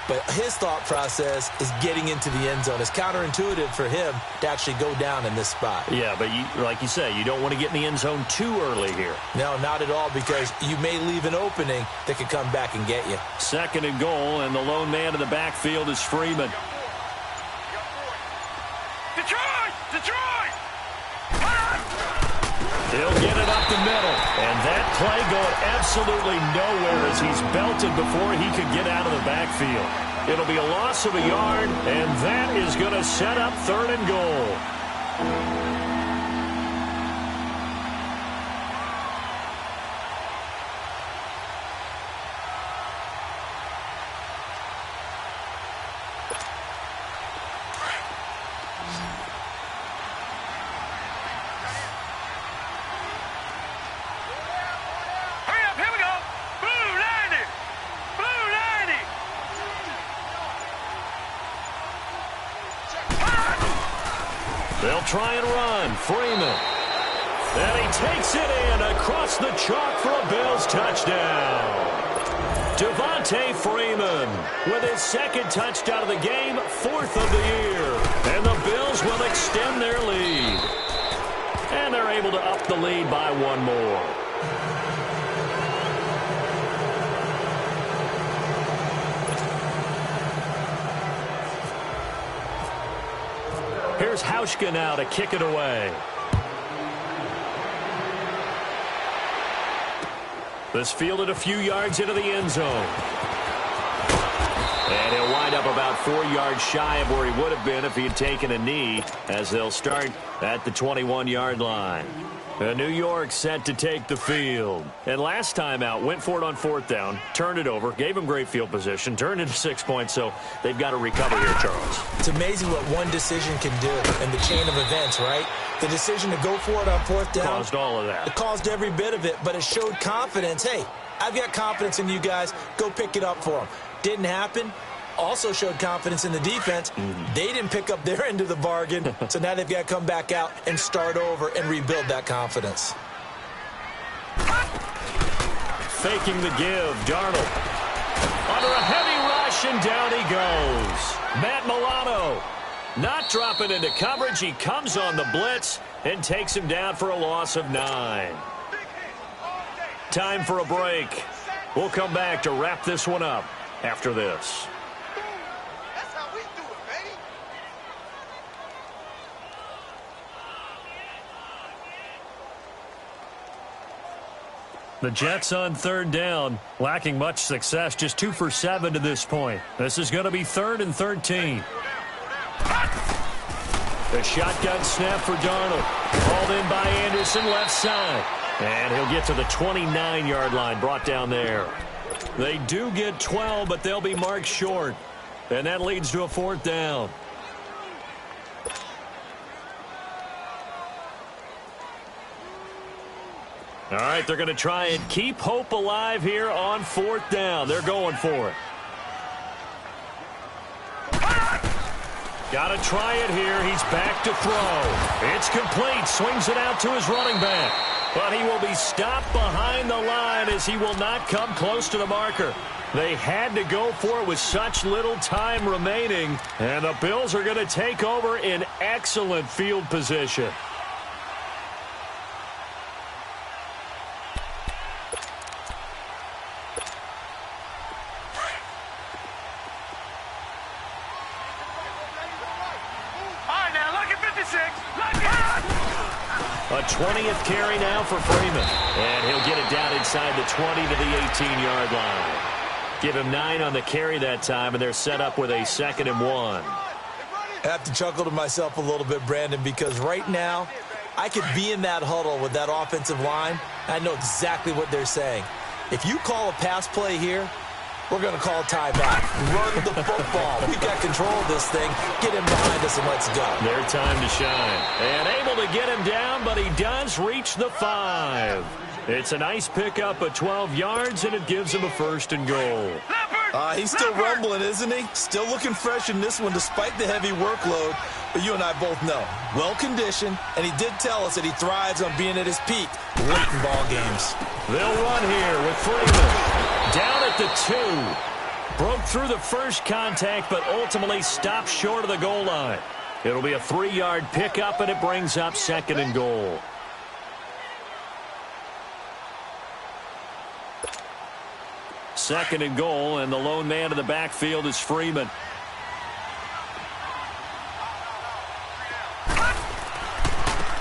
But his thought process is getting into the end zone. It's counterintuitive for him to actually go down in this spot. Yeah, but like you say, you don't want to get in the end zone too early here. No, not at all, because you may leave an opening that could come back and get you. 2nd and goal, and the lone man in the backfield is Freeman. Detroit! He'll get it up the middle, and that play going absolutely nowhere as he's belted before he could get out of the backfield. It'll be a loss of a yard, and that is going to set up 3rd and goal. They'll try and run. Freeman. And he takes it in across the chalk for a Bills touchdown. Devontae Freeman with his 2nd touchdown of the game, 4th of the year. And the Bills will extend their lead. And they're able to up the lead by 1 more. Here's Hauschka now to kick it away. This fielded a few yards into the end zone. And he'll wind up about 4 yards shy of where he would have been if he had taken a knee, as they'll start at the 21-yard line. New York set to take the field. And last time out, went for it on 4th down, turned it over, gave him great field position, turned into 6 points, so they've got to recover here, Charles. It's amazing what one decision can do in the chain of events, right? The decision to go for it on 4th down caused all of that. It caused every bit of it, but it showed confidence. Hey, I've got confidence in you guys. Go pick it up for them. Didn't happen. Also showed confidence in the defense. They didn't pick up their end of the bargain, so now they've got to come back out and start over and rebuild that confidence. Faking the give, Darnold. Under a heavy rush, and down he goes. Matt Milano not dropping into coverage. He comes on the blitz and takes him down for a loss of 9. Time for a break. We'll come back to wrap this one up after this. The Jets on 3rd down, lacking much success, just 2 for 7 to this point. This is going to be 3rd and 13. The shotgun snap for Darnold. Called in by Anderson, left side. And he'll get to the 29-yard line, brought down there. They do get 12, but they'll be marked short. And that leads to a 4th down. All right, they're going to try and keep hope alive here on 4th down. They're going for it. Got to try it here. He's back to throw. It's complete. Swings it out to his running back. But he will be stopped behind the line as he will not come close to the marker. They had to go for it with such little time remaining. And the Bills are going to take over in excellent field position. A 20th carry now for Freeman. And he'll get it down inside the 20 to the 18-yard line. Give him 9 on the carry that time, and they're set up with a 2nd and 1. I have to chuckle to myself a little bit, Brandon, because right now I could be in that huddle with that offensive line. I know exactly what they're saying. If you call a pass play here, we're going to call a timeout. Run the football. We've got control of this thing. Get him behind us and let's go. Their time to shine. And able to get him down, but he does reach the 5. It's a nice pickup of 12 yards, and it gives him a 1st and goal. He's still rumbling, isn't he? Still looking fresh in this one despite the heavy workload. But you and I both know, well-conditioned, and he did tell us that he thrives on being at his peak late in ball games. They'll run here with Freeman. Down at the 2. Broke through the first contact, but ultimately stopped short of the goal line. It'll be a 3-yard pickup, and it brings up 2nd and goal. Second and goal, and the lone man in the backfield is Freeman.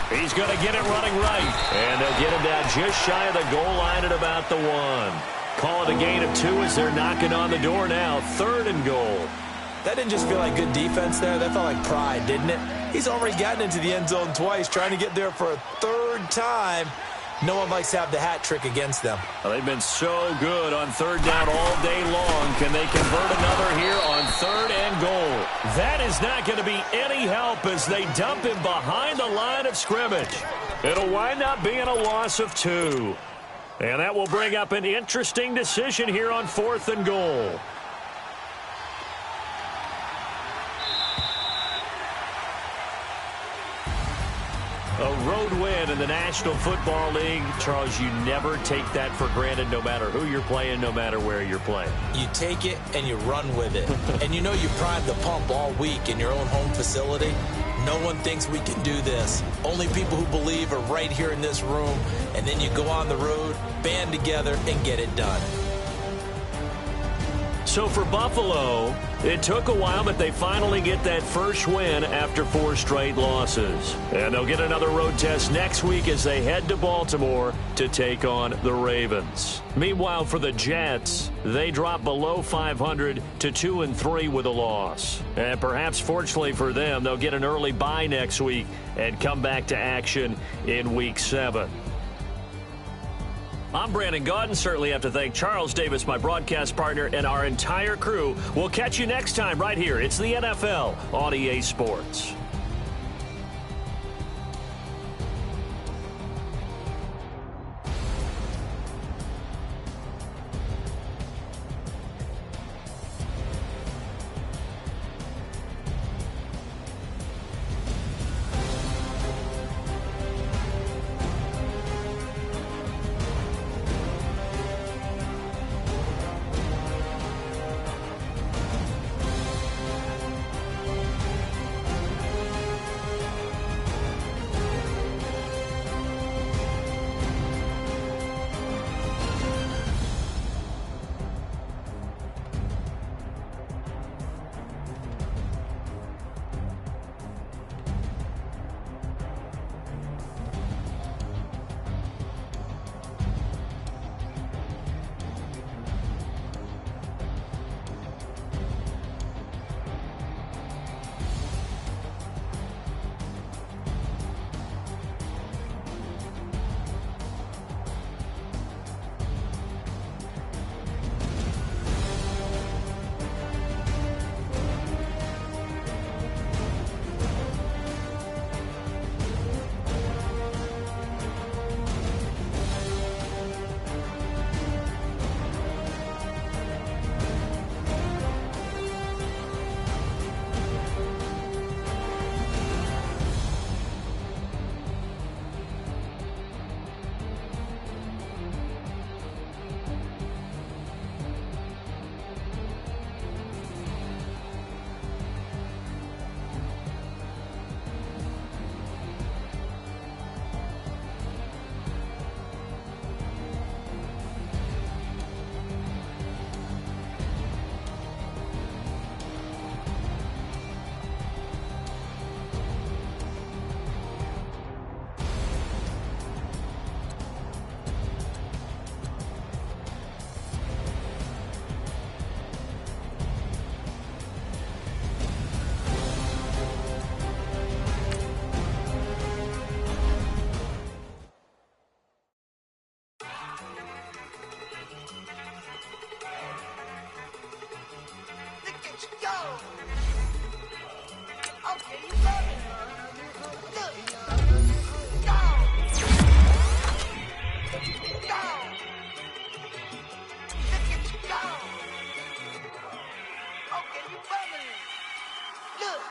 He's going to get it running right. And they'll get him down just shy of the goal line at about the 1. Call it a gain of 2 as they're knocking on the door now. 3rd and goal. That didn't just feel like good defense there. That felt like pride, didn't it? He's already gotten into the end zone twice, trying to get there for a 3rd time. No one likes to have the hat trick against them. Well, they've been so good on 3rd down all day long. Can they convert another here on 3rd and goal? That is not going to be any help as they dump him behind the line of scrimmage. It'll wind up being a loss of 2. And that will bring up an interesting decision here on 4th and goal. A road win in the National Football League. Charles, you never take that for granted no matter who you're playing, no matter where you're playing. You take it and you run with it. And you know you primed the pump all week in your own home facility. No one thinks we can do this. Only people who believe are right here in this room. And then you go on the road, band together, and get it done. So for Buffalo, it took a while, but they finally get that first win after 4 straight losses. And they'll get another road test next week as they head to Baltimore to take on the Ravens. Meanwhile, for the Jets, they drop below 500 to 2-3 with a loss. And perhaps fortunately for them, they'll get an early bye next week and come back to action in Week 7. I'm Brandon Gaudin. Certainly have to thank Charles Davis, my broadcast partner, and our entire crew. We'll catch you next time right here. It's the NFL on EA Sports.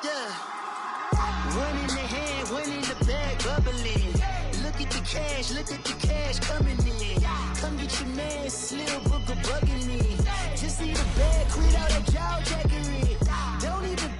Yeah. One in the hand, one in the bag, bubbling. Look at the cash coming in. Come get your man, Slim Booker bugging me. Just need a bag, quit all that jaw jackery. Don't even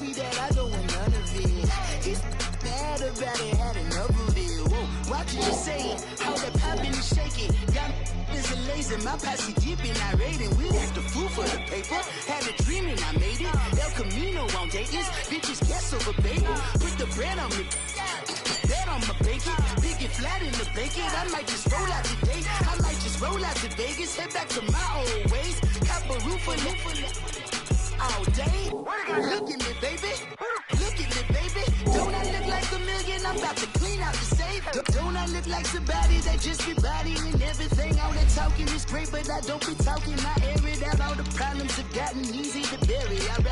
me that I don't want none of it. He's mad about it, had enough of it. Whoa, watch what you say, how that poppin' and shaking. Got is a lazy, my posse deep and I raiding. We act the fool for the paper. Had a dream and I made it. El Camino on Dayton's, bitches guess over bagel. Put the bread on me. Bet on my bacon, big and flat in the bacon. I might just roll out today. I might just roll out to Vegas, head back to my old ways. Cop a roof for all day. Look at me, baby. Look at me, baby. Don't I look like a million? I'm about to clean out the safe. Don't I look like somebody that just be bodying everything? All that talking is great, but I don't be talking. I air it out. All the problems have gotten easy to bury. I'd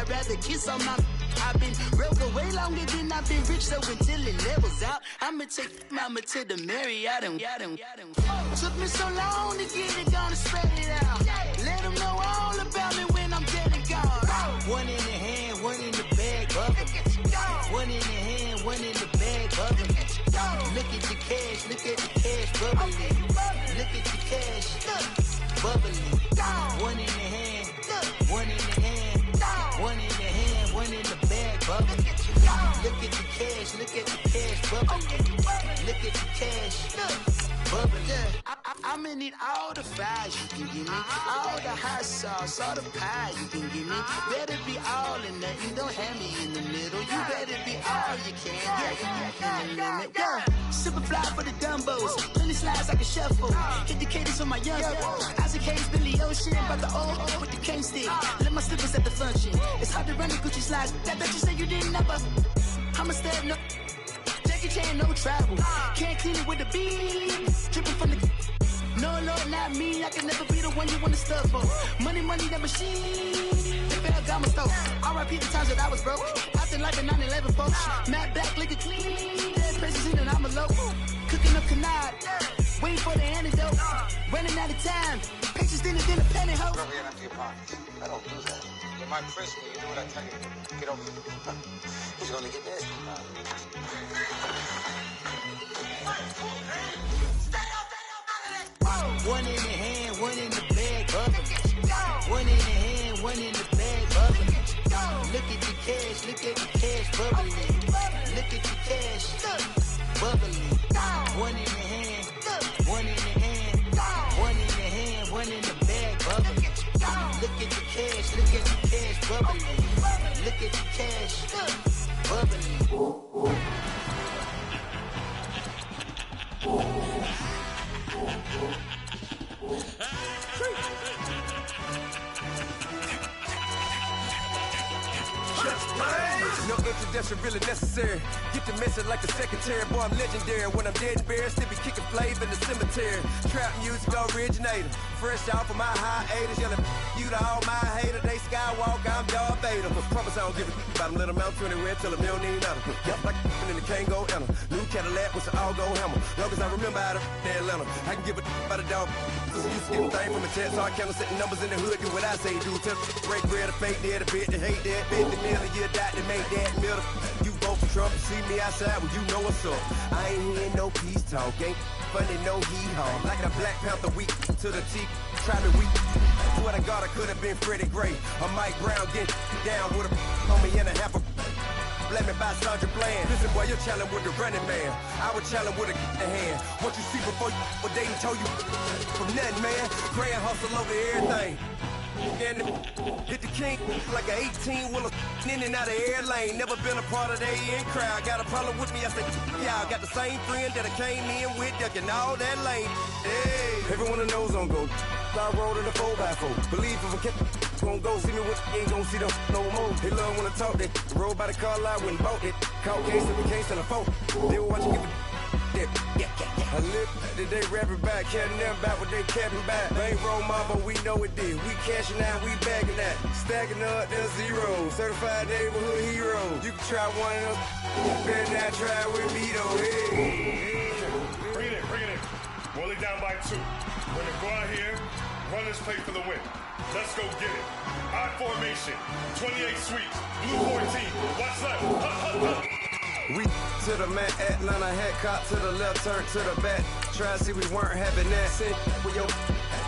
rather kiss on my. I've been broke way longer than I've been rich, so until it levels out, I'ma take mama to the Marriott and took me so long to get it, gonna spread it out. Let them know all about me when I'm dead and gone. One in the hand, one in the bag, bubbling. One in the hand, one in the bag, bubbling. Look at the cash, bubbling. Look at the cash, bubbling. One in the hand, one in the hand, one in the hand, one in the bag, bubbling. Look at the cash, bubbling. Look at the cash, bubbling. I'ma need all the fries you can give me, all the hot sauce, all the pie you can give me. Better be all or nothing, don't have me in the middle. You better be all you can, yeah, in the limit. Yeah, super fly for the dumbos, plenty slides like a shuffle. Hit the cadence on my young Isaac Hayes, Billy Ocean, but the old with the cane stick. Let my slippers at the function. It's hard to run the Gucci slides. That bet you say you didn't never. I'ma step no. Jackie Chan, no travel. Can't clean it with the beat. Dripping from the. No, not me. I can never be the one you want to stuff for. Money, that machine. They fell got my stove. R.I.P. the times that I was broke. Acting like a 9/11 folks. Matte black, liquor clean. Dead presses in and I'm a local. Cooking up canard. Waiting for the antidote. Running out of time. Pictures in the penny hoe. Rub your empty pockets. I don't do that. You might press me. You do what I tell you. Get over here. He's gonna get nasty. One in the hand, one in the bag, bubbling. One in the hand, one in the bag, bubbling. Look at the cash, bubbling. Look at the cash, bubbling. One in the hand, one in the hand, one in the hand, one in the bag, bubbling. Look at the cash, bubbling. Look at the cash, bubbling. No introduction really necessary. Get the message like the secretary. Boy, I'm legendary. When I'm dead and buried, still be kicking flavor in the cemetery. Trap music originator. Fresh off of my hiatus. Yelling you to all my haters. They skywalk, I'm Darth Vader. Promise I don't give a about them. Let them out to anywhere. Tell them they don't need nothing. Yep, like and the can't go enter. New Cadillac with an all-go hammer. Long as I remember how to Atlanta. I can give a about a dog. Used to get thing from a test. So I count setting numbers in the hood. Do what I say do. Tell break bread, a fake dead, a bit to hate that. Bet the million, you die to make that middle. You vote for Trump, you see me outside, well, you know what's up. I ain't hearing no peace talk, ain't funny, no hee-haw. Like the Black Panther week to the T, try to week. Swear to God, I could have been Freddie Gray. Or Mike Brown getting down with a on me and a half a. Let me buy Sandra Bland. Listen, boy, you're challenging with the running man. I would challenge with a hand. What you see before you, what they told you from nothing, man. Grand hustle over everything. And hit the king like an 18-wheeler in and out of air lane. Never been a part of the in crowd. Got a problem with me, I said, y'all got the same friend that I came in with, ducking all that lane. Hey, everyone knows on go. I rolled in a 4x4. Believe if a kid gon' go see me with ain't gon' see them no more. They love when I talk that. Roll by the car lot when bought it. Caught case if we can't sell a phone. They were watching give a I live that they rapping back, caring them back what they capping back. Bankroll mama, we know it did. We cashing out, we bagging that. Stacking up, there's zero. Certified neighborhood hero. You can try one of them. Better not try with me though. Hey. Bring it in. Roll it down by 2. We're gonna go out here. Runners play for the win. Let's go get it. I formation. 28 sweeps. Blue 14. Watch left. We to the man, Atlanta hat cop to the left, turn to the back. Try to see we weren't having that. Sit with your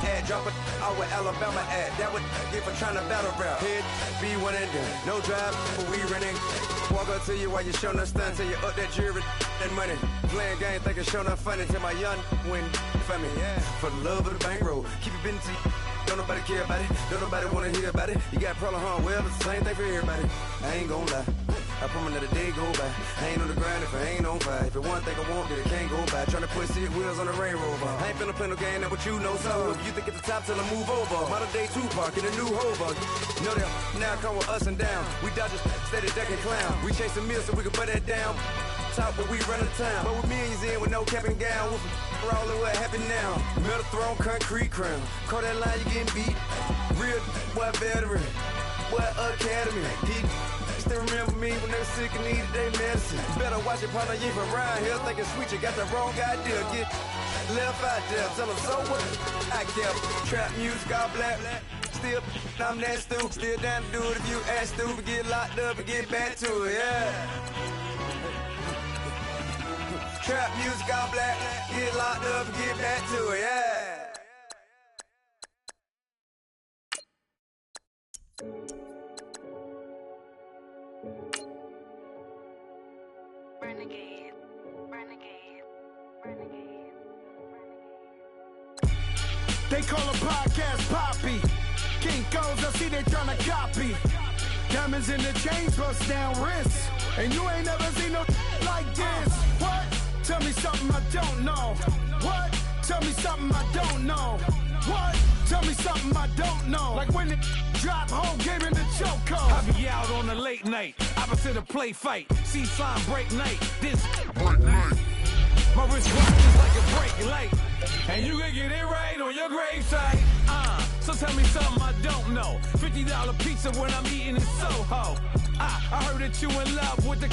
ad, drop it out with Alabama ad. That would get for trying to battle rap. Head, be one and done. No drive, but we running. Walk up to you while you showing us stun till you up that jewelry and money. Playing game, thinking showing up funny till my young win for me. Yeah, for the love of the bankroll. Keep it busy. Don't nobody care about it. Don't nobody wanna hear about it. You got problem, huh? Well, it's the same thing for everybody. I ain't gon' lie. I promise that a day go by. I ain't on the grind if I ain't on fire. If it one thing I want, then it can't go by. Trying to put seat wheels on the Range Rover. I ain't finna play no game, that what you know. So if you think at the top till I move over. Modern day Tupac in a new Hova. Know that now come with us and down. We dodgers steady ducking clown. We chasing meals so we can put that down. Top, but we run the town. But with millions in with no cap and gown. We're all in what happened now. Metal throne, concrete crown. Call that line, you getting beat. Real, what veteran. What academy. He still remember me when they were sick and needed their medicine. Better watch it, partner, you ain't from around here. Thinking sweet, you got the wrong idea. Get left out there. Tell them so what? I kept trap music all black. Still, I'm that stupid. Still down to do it if you ask stupid. Get locked up and get back to it, yeah. Trap music all black. Get locked up and get back to it, yeah. Renegade, renegade, renegade, renegade. They call a podcast Poppy. Kinkos, I see they tryna copy. Diamonds in the chains, bust down wrists. And you ain't never seen no like this. What? Tell me something I don't know. What? Tell me something I don't know. What? Tell me something I don't know. Like when it drop, whole game in the chokehold. I be out on a late night, opposite a play fight. See sign break night, this break night. My wrist rock just like a brake light. And you can get it right on your gravesite. So tell me something I don't know. $50 pizza when I'm eating in Soho. I heard that you in love with the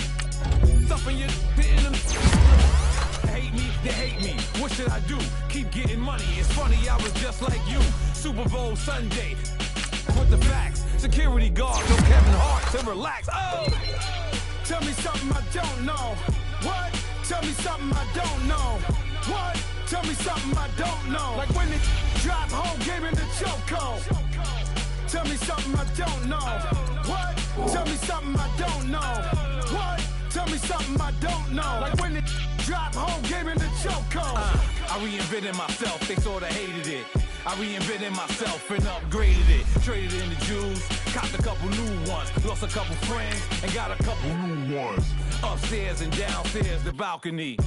stuff in your hate me, they hate me. What should I do? Keep getting money. It's funny, I was just like you. Super Bowl Sunday with the facts. Security guard told Kevin Hart to relax. Oh, tell me something I don't know. What? Tell me something I don't know. What? Tell me something I don't know. Like when it drop, whole game in the chokehold. Tell me something I don't know. What? Tell me something I don't know. What? Tell me something I don't know. Like when it drop, whole game in the chokehold. I reinvented myself, they sorta hated it. I reinvented myself and upgraded it. Traded in the Jews, copped a couple new ones. Lost a couple friends and got a couple new ones. Upstairs and downstairs, the balcony.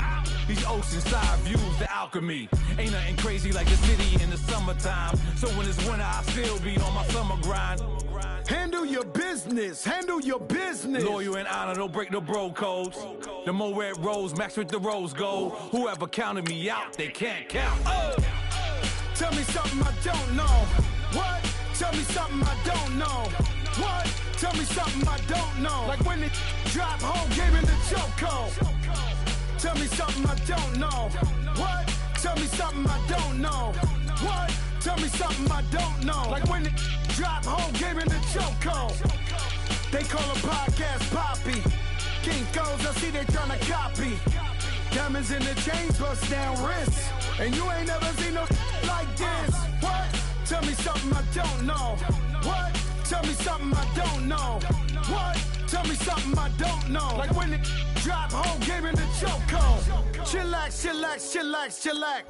These oceanside views, the alchemy. Ain't nothing crazy like the city in the summertime. So when it's winter, I still be on my summer grind. Handle your business, handle your business. Loyal and honor, don't break the bro codes. The more red rose, max with the rose gold. Whoever counted me out, they can't count. Oh! Tell me something I don't know. What? Tell me something I don't know. What? Tell me something I don't know. Like when it drop, whole game in the chokehold. Tell me something I don't know. What? Tell me something I don't know. What? Tell me something I don't know. Like when it drop, whole game in the chokehold. They call a podcast Poppy. Kinkos, I see they tryna copy. Diamonds in the chains, bust down wrists. And you ain't never seen no like this. What? Tell me something I don't know. What? Tell me something I don't know. What? Tell me something I don't know. Like when it drop, whole game in the chokehold. Chillax, chillax, chillax, chillax.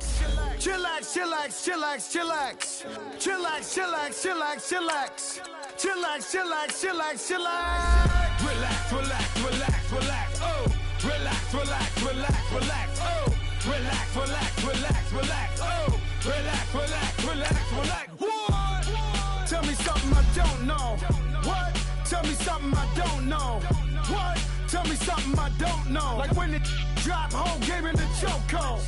Chillax, chillax, chillax, chillax. Chillax, chillax, chillax, chillax. Chillax, chillax, chillax, chillax. Relax, relax, relax, relax. Oh, relax, relax, relax, relax. Oh, relax, relax, relax, relax. Oh, relax, relax, relax, relax. What? Tell me something I don't know. What? Tell me something I don't know. What? Tell me something I don't know. Like when it drop, whole game in the chokehold.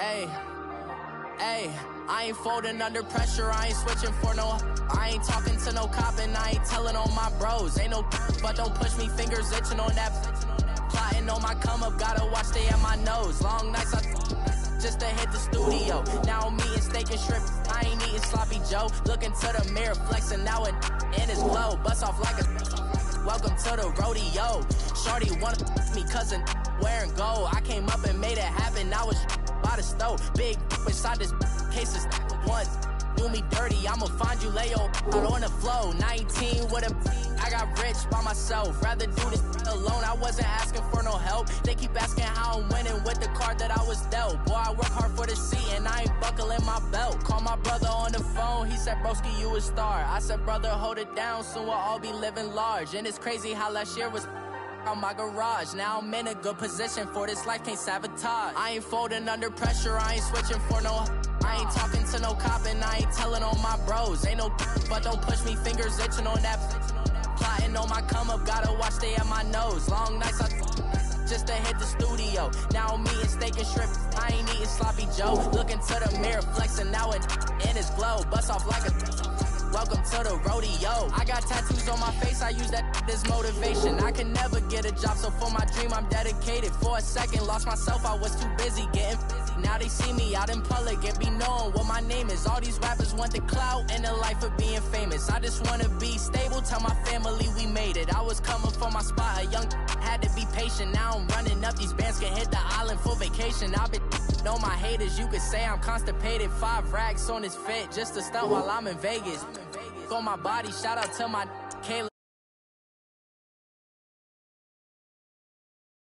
Ayy, I ain't folding under pressure, I ain't switching for no. I ain't talking to no cop and I ain't telling on my bros. Ain't no but don't push me, fingers itching on that. Plotting on my come up, gotta watch stay at my nose. Long nights just to hit the studio. Now I'm eating steak and shrimp, I ain't eating sloppy Joe. Looking to the mirror, flexing now it in his glow. Bust off like a welcome to the rodeo. Shorty wanna me cousin wearing gold. I came up and made it happen, I was by the stove. Big inside this case is one. Do me dirty, I'ma find you, lay your out on the floor. 19 with a I got rich by myself. Rather do this alone, I wasn't asking for no help. They keep asking how I'm winning with the card that I was dealt. Boy, I work hard for the seat and I ain't buckling my belt. Call my brother on the phone, he said, broski, you a star. I said, brother, hold it down, soon we'll all be living large. And it's crazy how last year was on my garage. Now I'm in a good position for this life, can't sabotage. I ain't folding under pressure, I ain't switching for no. I ain't talking to no cop and I ain't telling on my bros. Ain't no but don't push me, fingers itching on that. Plotting on my come up, gotta watch stay at my nose. Long nights just to hit the studio. Now I'm eating steak and shrimp, I ain't eating sloppy Joe. Looking to the mirror, flexing now it in his glow. Bust off like a welcome to the rodeo. I got tattoos on my face, I use that as motivation. I can never get a job, so for my dream I'm dedicated. For a second, lost myself, I was too busy getting now they see me out in public and be knowing what my name is. All these rappers want the clout and the life of being famous. I just wanna be stable, tell my family we made it. I was coming for my spot, a young had to be patient. Now I'm running up, these bands can hit the island for vacation. I've been know my haters, you could say I'm constipated. 5 racks on his fit, just to stunt while I'm in Vegas. On my body, shout out to my